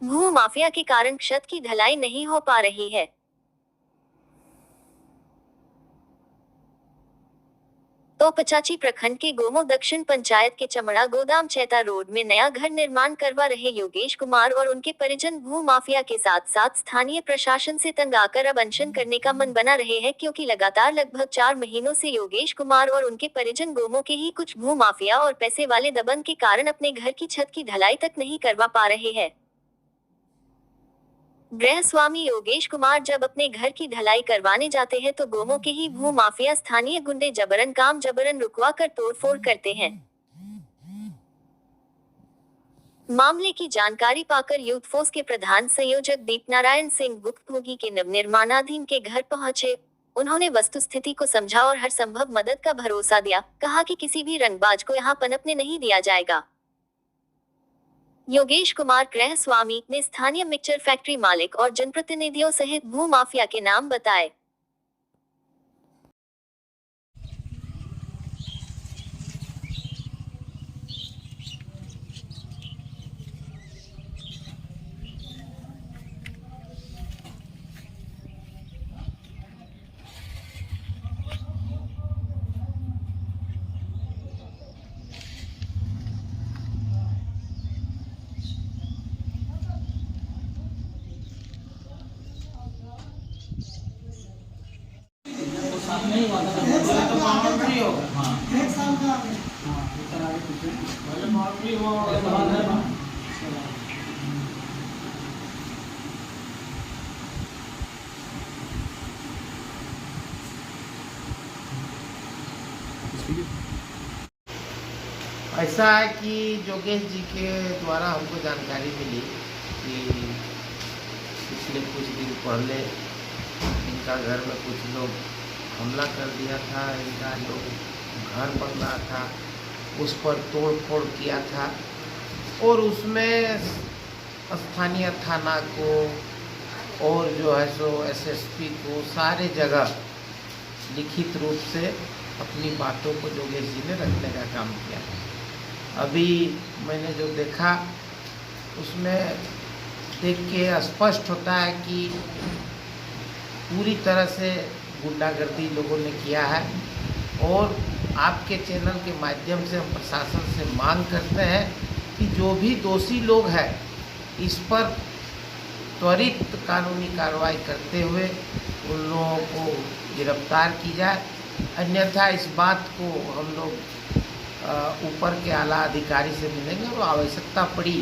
भू माफिया के कारण छत की ढलाई नहीं हो पा रही है। तो पचाची प्रखंड के गोमो दक्षिण पंचायत के चमड़ा गोदाम चैता रोड में नया घर निर्माण करवा रहे योगेश कुमार और उनके परिजन भू माफिया के साथ साथ स्थानीय प्रशासन से तंग आकर अब अनशन करने का मन बना रहे हैं, क्योंकि लगातार लगभग 4 महीनों से योगेश कुमार और उनके परिजन गोमो के ही कुछ भू माफिया और पैसे वाले दबंग के कारण अपने घर की छत की ढलाई तक नहीं करवा पा रहे हैं। गृह स्वामी योगेश कुमार जब अपने घर की ढलाई करवाने जाते हैं तो गोमो के ही भू माफिया स्थानीय गुंडे जबरन रुकवा कर तोड़फोड़ करते हैं। मामले की जानकारी पाकर यूथ फोर्स के प्रधान संयोजक दीपनारायण सिंह गुप्तभोगी के नवनिर्माणाधीन के घर पहुंचे। उन्होंने वस्तुस्थिति को समझा और हर संभव मदद का भरोसा दिया। कहा कि किसी भी रंगबाज को यहां पनपने नहीं दिया जाएगा। योगेश कुमार गृह स्वामी ने स्थानीय मिक्सचर फैक्ट्री मालिक और जनप्रतिनिधियों सहित भू माफिया के नाम बताए। नहीं हुआ था तो बाउंड्री हो हाँ एक साल का हाँ इतना आगे पीछे मतलब बाउंड्री हुआ और बाद है ना ऐसा है कि योगेश जी के द्वारा हमको जानकारी मिली कि पिछले कुछ दिन पहले इनका घर में कुछ लोग हमला कर दिया था। इनका जो घर बन रहा था उस पर तोड़ फोड़ किया था और उसमें स्थानीय थाना को और जो है सो एसएसपी को सारे जगह लिखित रूप से अपनी बातों को योगेश जी ने रखने का काम किया। अभी मैंने जो देखा उसमें देख के स्पष्ट होता है कि पूरी तरह से गुंडागर्दी लोगों ने किया है और आपके चैनल के माध्यम से हम प्रशासन से मांग करते हैं कि जो भी दोषी लोग हैं इस पर त्वरित कानूनी कार्रवाई करते हुए उन लोगों को गिरफ्तार की जाए। अन्यथा इस बात को हम लोग ऊपर के आला अधिकारी से मिलेंगे और आवश्यकता पड़ी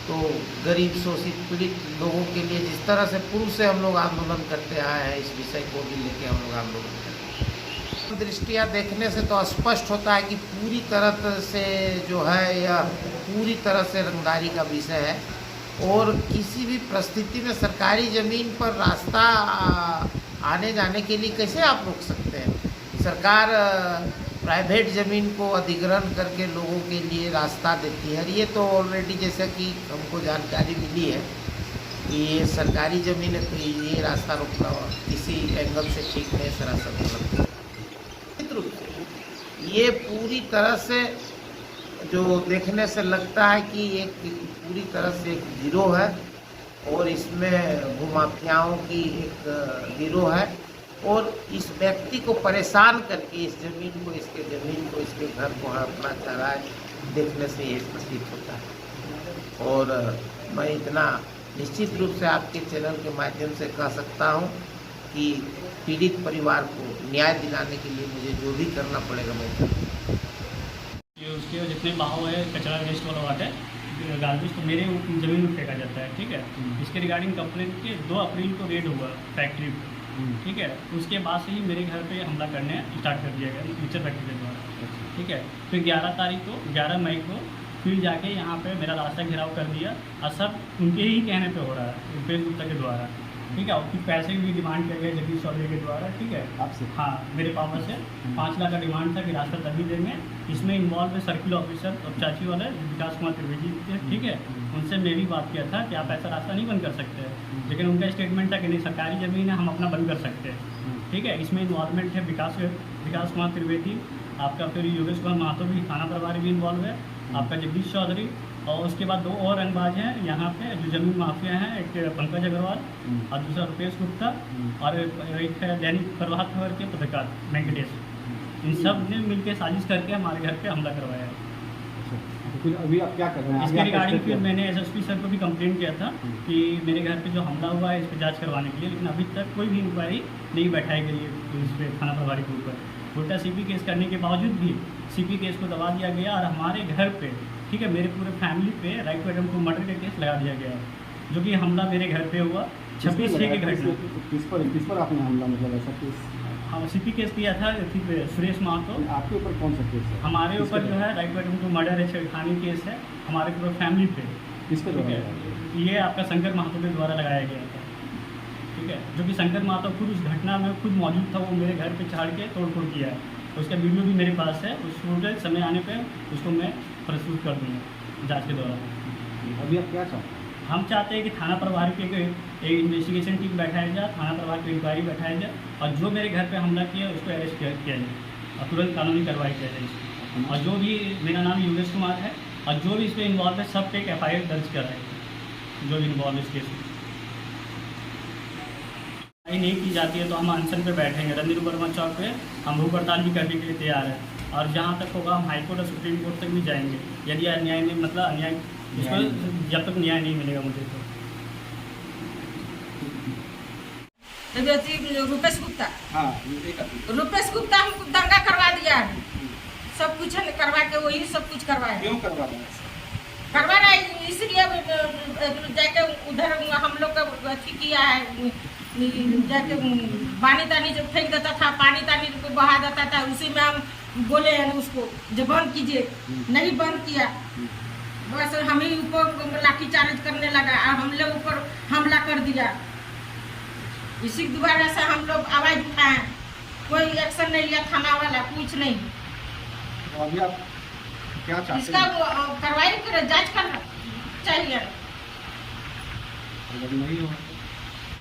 तो गरीब शोषित पीड़ित लोगों के लिए जिस तरह से पूर्व से हम लोग आंदोलन करते आए हैं इस विषय को भी लेके हम लोग आंदोलन करते हैं। दृष्टिया देखने से तो स्पष्ट होता है कि पूरी तरह से जो है यह पूरी तरह से रंगदारी का विषय है और किसी भी परिस्थिति में सरकारी ज़मीन पर रास्ता आने जाने के लिए कैसे आप रोक सकते हैं। सरकार प्राइवेट ज़मीन को अधिग्रहण करके लोगों के लिए रास्ता देती है। ये तो ऑलरेडी जैसा कि हमको जानकारी मिली है कि ये सरकारी ज़मीन है तो ये रास्ता रोकना किसी एंगल से ठीक नहीं, सरासर गलत। ये पूरी तरह से जो देखने से लगता है कि एक पूरी तरह से एक गिरोह है और इसमें भूमाफियाओं की एक गिरोह है और इस व्यक्ति को परेशान करके इस ज़मीन को इसके घर को हड़पना चाह रहा है। देखने से ये प्रतीत होता है और मैं इतना निश्चित रूप से आपके चैनल के माध्यम से कह सकता हूँ कि पीड़ित परिवार को न्याय दिलाने के लिए मुझे जो भी करना पड़ेगा मैं करूँगा। ये उसके जितने बाहु है कचरा वेस्ट वाला बात है गार्बेज तो मेरे ज़मीन में फेंका जाता है। ठीक है, इसके रिगार्डिंग कंप्लेंट के 2 अप्रैल को रेड हुआ फैक्ट्री। ठीक है, उसके बाद से ही मेरे घर पे हमला करने स्टार्ट कर दिया गया मिक्सचर फैक्ट्री के द्वारा। ठीक है, फिर 11 मई को फिर जाके यहाँ पे मेरा रास्ता घिराव कर दिया और सब उनके ही कहने पे हो रहा है रुपेश गुप्ता के द्वारा। ठीक है, और फिर पैसे भी डिमांड किया गया जगदीश चौधरी के द्वारा। ठीक है, आपसे हाँ मेरे पापा से 5 लाख का डिमांड था कि रास्ता तभी देंगे। इसमें इन्वॉल्व है सर्किल ऑफिसर और चाची वाले विकास कुमार त्रिवेदी थे। ठीक है, उनसे मैं भी बात किया था कि आप ऐसा रास्ता नहीं बंद कर सकते, लेकिन उनका स्टेटमेंट था कि नहीं सरकारी ज़मीन है हम अपना बंद कर सकते हैं। ठीक है, इसमें इन्वॉल्वमेंट है विकास कुमार त्रिवेदी, आपका फिर योगेश कुमार महतो भी थाना प्रभारी भी इन्वॉल्व है, आपका जगदीश चौधरी और उसके बाद 2 और रंगबाज हैं यहाँ पे जो जमीन माफिया हैं, एक पंकज अग्रवाल और दूसरा रुपेश गुप्ता और एक है दैनिक प्रभात खबर के पत्रकार वेंकटेश। इन सब ने मिलकर साजिश करके हमारे घर पे हमला करवाया है। तो फिर अभी आप क्या कर रहे हैं? इसके आगे आप रिगार्डिंग step फिर क्या- मैंने एसएसपी सर को भी कंप्लेंट किया था कि मेरे घर पे जो हमला हुआ है इस पर जांच करवाने के लिए, लेकिन अभी तक कोई भी इंक्वायरी नहीं बैठाई गई है इस पर थाना प्रभारी के ऊपर। उल्टा सीपी केस करने के बावजूद भी सीपी केस को दबा दिया गया और हमारे घर पे, ठीक है, मेरे पूरे फैमिली पे right to attempt to murder का केस लगा दिया गया है, जो कि हमला मेरे घर पे हुआ 26/6 की घटना। किस पर आपने हमला, मतलब ऐसा केस? हाँ, सीपी केस किया था सुरेश महतो। आपके ऊपर कौन सा केस है? हमारे किसके ऊपर जो द्वारा? है right to attempt to murder है, छेड़खानी केस है हमारे पूरे फैमिली पे। किसके ठीक द्वारा है, लगाया गया? ये आपका शंकर महतो के द्वारा लगाया गया था, ठीक है, जो कि शंकर महतो खुद उस घटना में खुद मौजूद था। वो मेरे घर पे चढ़ के तोड़फोड़ किया है, उसका वीडियो भी मेरे पास है। उस टोटल समय आने पे उसको मैं प्रस्तुत कर दूँगा जांच के दौरान। अभी आप क्या चाहते हैं? हम चाहते हैं कि थाना प्रभारी के एक इन्वेस्टिगेशन टीम बैठाया जाए, थाना प्रभारी की इंक्वायरी बैठाया जाए और जो मेरे घर पे हमला किया उसको अरेस्ट किया जाए और तुरंत कानूनी कार्रवाई किया जाए इसको। और जो भी, मेरा नाम योगेश कुमार है और जो भी इसमें इन्वॉल्व है सब पे एक FIR दर्ज कर रहे हैं, जो भी इन्वॉल्व है इस केस में। नहीं की जाती है तो हम अनशन पे बैठेंगे रणधीर वर्मा चौक पे, हम भूख हड़ताल भी करने के लिए तैयार है और जहाँ तक होगा हम हाईकोर्ट और सुप्रीम कोर्ट तक भी जाएंगे यदि अन्याय नहीं, मतलब अन्याय इसको जब तक न्याय नहीं मिलेगा मुझे तो। रुपेश गुप्ता, हाँ, रुपेश गुप्ता हमको दंगा करवा दिया है, सब कुछ करवा के वही सब कुछ करवाया। क्यों करवा रहे हैं? करवा रहा है इसलिए जाके उधर हम लोग का अथी किया है, जाके पानी तानी जब फेंक देता था, पानी तानी को बहा देता था, उसी में हम बोले हैं उसको जो बंद कीजिए, नहीं बंद किया, बस हम ही ऊपर लाठीचार्ज करने लगा और हम लोग ऊपर हमला कर दिया। इसी दोबारा से हम लोग आवाज उठाए, कोई एक्शन नहीं लिया थाना वाला, कुछ नहीं। तो अभी आप क्या चाहते इसका हैं? कार्रवाई करे, जांच करना चाहिए। अगर नहीं हो